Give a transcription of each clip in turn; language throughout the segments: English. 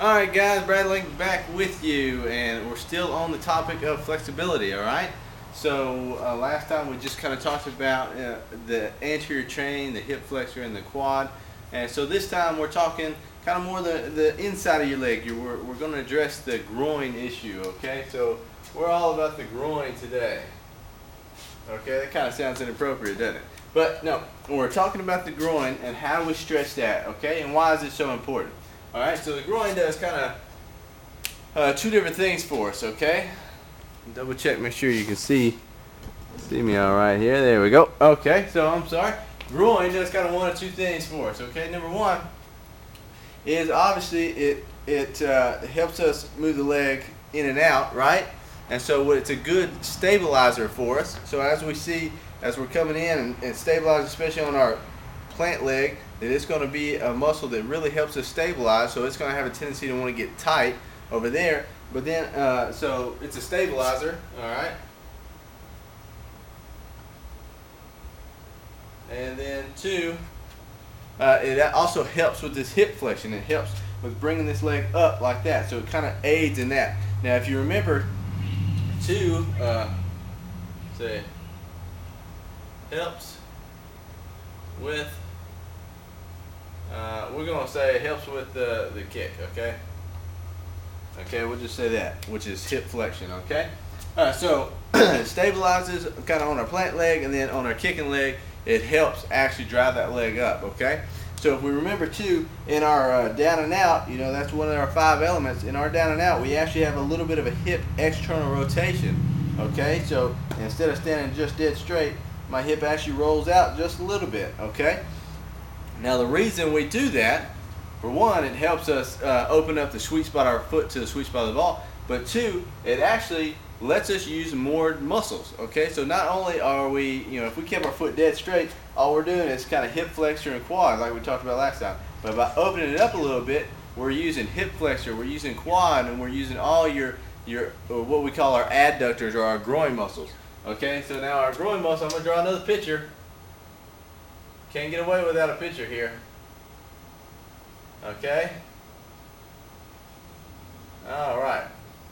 Alright guys, Brad Link back with you, and we're still on the topic of flexibility, alright? So last time we just kind of talked about the anterior chain, the hip flexor, and the quad. And so this time we're talking kind of more the inside of your leg. We're going to address the groin issue, okay? So we're all about the groin today. Okay, that kind of sounds inappropriate, doesn't it? But no, we're talking about the groin and how we stretch that, okay? And why is it so important? Alright, so the groin does kind of two different things for us, okay? Double check, make sure you can see me all right here. There we go. Okay, so I'm sorry. Groin does kind of one of two things for us, okay? Number one is obviously it helps us move the leg in and out, right? And so it's a good stabilizer for us. So as we see, as we're coming in and stabilizing, especially on our plant leg, that it's going to be a muscle that really helps us stabilize, so it's going to have a tendency to want to get tight over there. But then, so it's a stabilizer, all right? And then two, it also helps with this hip flexion. It helps with bringing this leg up like that, so it kind of aids in that. Now, if you remember, two, say, helps with, we're going to say it helps with the kick, okay? Okay, we'll just say that, which is hip flexion, okay? So it stabilizes kind of on our plant leg, and then on our kicking leg, it helps actually drive that leg up, okay? So if we remember too, in our down and out, you know, that's one of our 5 elements. In our down and out, we actually have a little bit of a hip external rotation, okay? So instead of standing just dead straight, my hip actually rolls out just a little bit, okay? Now the reason we do that, for one, it helps us open up the sweet spot of our foot to the sweet spot of the ball, but two, it actually lets us use more muscles, okay? So not only are we, you know, if we keep our foot dead straight, all we're doing is kind of hip flexor and quad like we talked about last time. But by opening it up a little bit, we're using hip flexor, we're using quad, and we're using all your what we call our adductors or our groin muscles, okay? So now our groin muscle, I'm going to draw another picture. Can't get away without a picture here. Okay? Alright.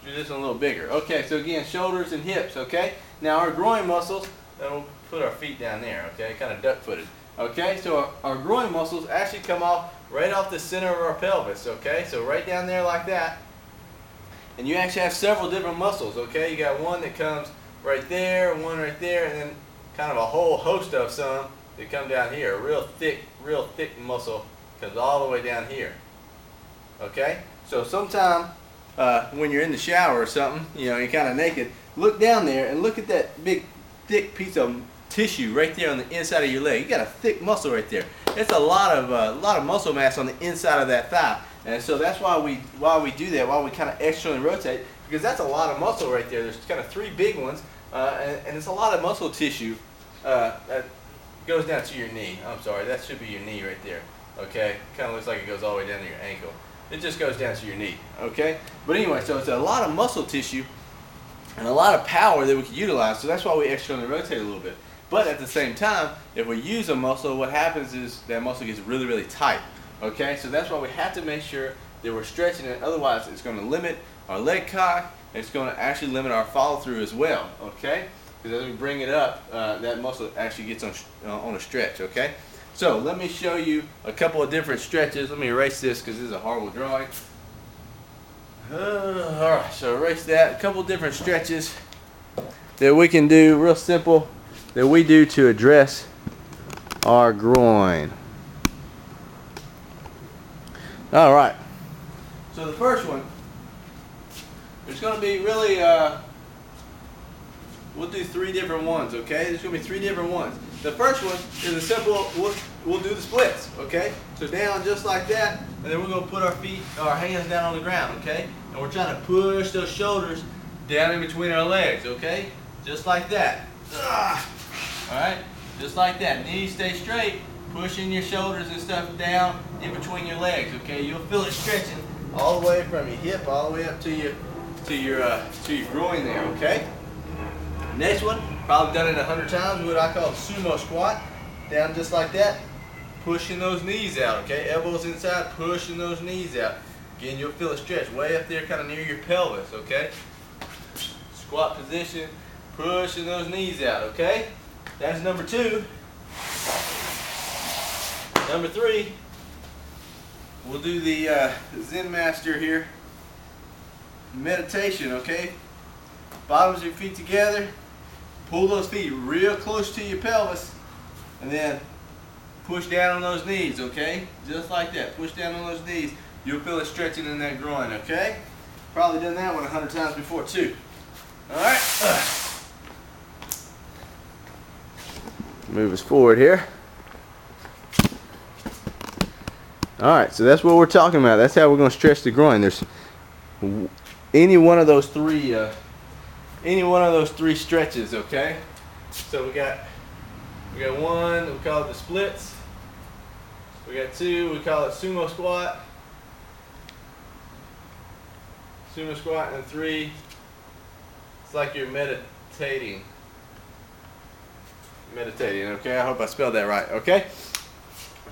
Do this one a little bigger. Okay, so again, shoulders and hips, okay? Now our groin muscles, and we'll put our feet down there, okay? Kind of duck-footed. Okay, so our groin muscles actually come off right off the center of our pelvis, okay? So right down there like that. And you actually have several different muscles, okay? You got one that comes right there, one right there, and then kind of a whole host of some that come down here. A real thick muscle comes all the way down here. Okay? So sometime when you're in the shower or something, you know, you're kind of naked, look down there and look at that big thick piece of tissue right there on the inside of your leg. You got a thick muscle right there. It's a lot of muscle mass on the inside of that thigh. And so that's why we do that, why we kind of externally rotate, because that's a lot of muscle right there. There's kind of 3 big ones, and it's a lot of muscle tissue that goes down to your knee. I'm sorry, that should be your knee right there. Okay, kind of looks like it goes all the way down to your ankle. It just goes down to your knee. Okay, but anyway, so it's a lot of muscle tissue and a lot of power that we can utilize. So that's why we externally rotate a little bit. But at the same time, if we use a muscle, what happens is that muscle gets really tight. Okay, so that's why we have to make sure that we're stretching it. Otherwise, it's going to limit our leg cock. It's going to actually limit our follow through as well. Okay, because as we bring it up, that muscle actually gets on a stretch. Okay. So let me show you a couple of different stretches. Let me erase this because this is a horrible drawing. Alright, so erase that. A couple different stretches that we can do, real simple, that we do to address our groin. Alright, so the first one, there's going to be really, we'll do 3 different ones, okay? There's going to be 3 different ones. The first one is a simple, we'll do the splits, okay? So down just like that, and then we're going to put our hands down on the ground, okay? And we're trying to push those shoulders down in between our legs, okay? Just like that. Alright? Just like that. Knees stay straight, pushing your shoulders and stuff down in between your legs, okay? You'll feel it stretching all the way from your hip all the way up to your groin there, okay? Next one, probably done it 100 times, what I call sumo squat. Down just like that, pushing those knees out, okay? Elbows inside, pushing those knees out. Again, you'll feel a stretch way up there, kind of near your pelvis, okay? Squat position, pushing those knees out, okay? That's number 2. Number 3, we'll do the Zen Master here. Meditation, okay? Bottoms of your feet together. Pull those feet real close to your pelvis. And then push down on those knees, okay? Just like that. Push down on those knees. You'll feel it stretching in that groin, okay? Probably done that one 100 times before too. Alright. Move us forward here. Alright, so that's what we're talking about. That's how we're going to stretch the groin. There's any one of those three stretches, okay? So we got 1, we call it the splits. We got 2, we call it sumo squat. Sumo squat, and 3, it's like you're meditating. Okay? I hope I spelled that right, okay?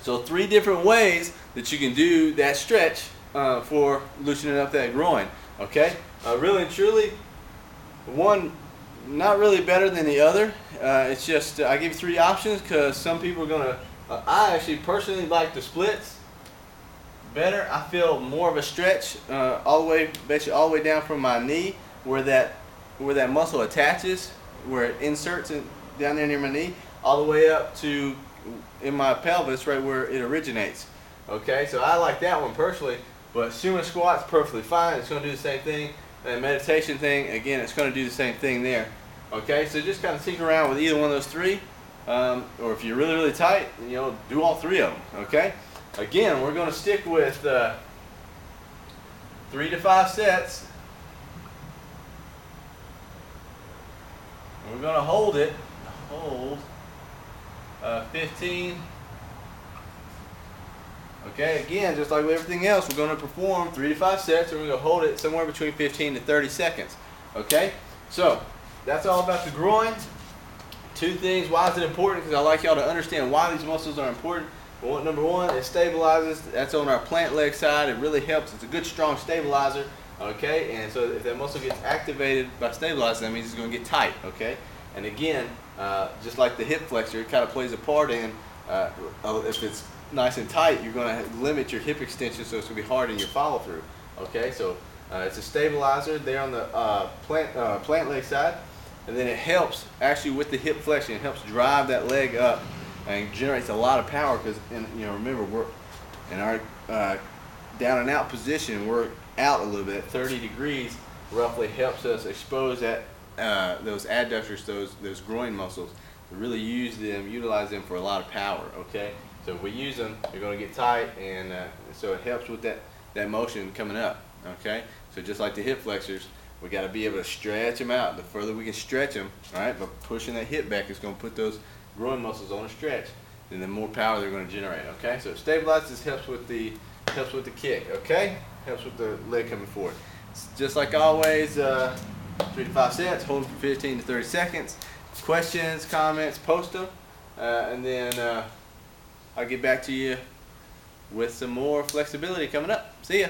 So 3 different ways that you can do that stretch for loosening up that groin, okay? Really and truly, one not really better than the other. It's just I give you 3 options because some people are gonna. I actually personally like the splits better. I feel more of a stretch all the way, basically all the way down from my knee, where that muscle attaches, where it inserts in, down there near my knee, all the way up to in my pelvis, right where it originates. Okay, so I like that one personally, but sumo squat's perfectly fine. It's going to do the same thing. And meditation thing, again, it's going to do the same thing there. Okay, so just kind of tinker around with either one of those 3, or if you're really, really tight, you know, do all 3 of them. Okay, again, we're going to stick with 3 to 5 sets. And we're going to hold 15. Okay, again, just like with everything else, we're going to perform 3 to 5 sets, and we're going to hold it somewhere between 15 to 30 seconds. Okay, so that's all about the groin. 2 things. Why is it important? Because I like y'all to understand why these muscles are important. Well, number 1, it stabilizes. That's on our plant leg side. It really helps. It's a good, strong stabilizer. Okay, and so if that muscle gets activated by stabilizing, that means it's going to get tight. Okay, and again, just like the hip flexor, it kind of plays a part in if it's nice and tight, you're going to limit your hip extension, so it's going to be hard in your follow through. Okay, so it's a stabilizer there on the plant leg side, and then it helps actually with the hip flexion. It helps drive that leg up and generates a lot of power because, you know, remember, we're in our down and out position. We're out a little bit. 30 degrees roughly helps us expose that those adductors, those groin muscles, to really utilize them for a lot of power. Okay, so if we use them, they're going to get tight, and so it helps with that motion coming up. Okay, so just like the hip flexors, we got to be able to stretch them out. The further we can stretch them, all right, by pushing that hip back, it's going to put those groin muscles on a stretch, and the more power they're going to generate. Okay, so it stabilizes, helps with the kick. Okay, helps with the leg coming forward. It's just like always, 3 to 5 sets, hold them for 15 to 30 seconds. Questions, comments, post them, and then I'll get back to you with some more flexibility coming up. See ya.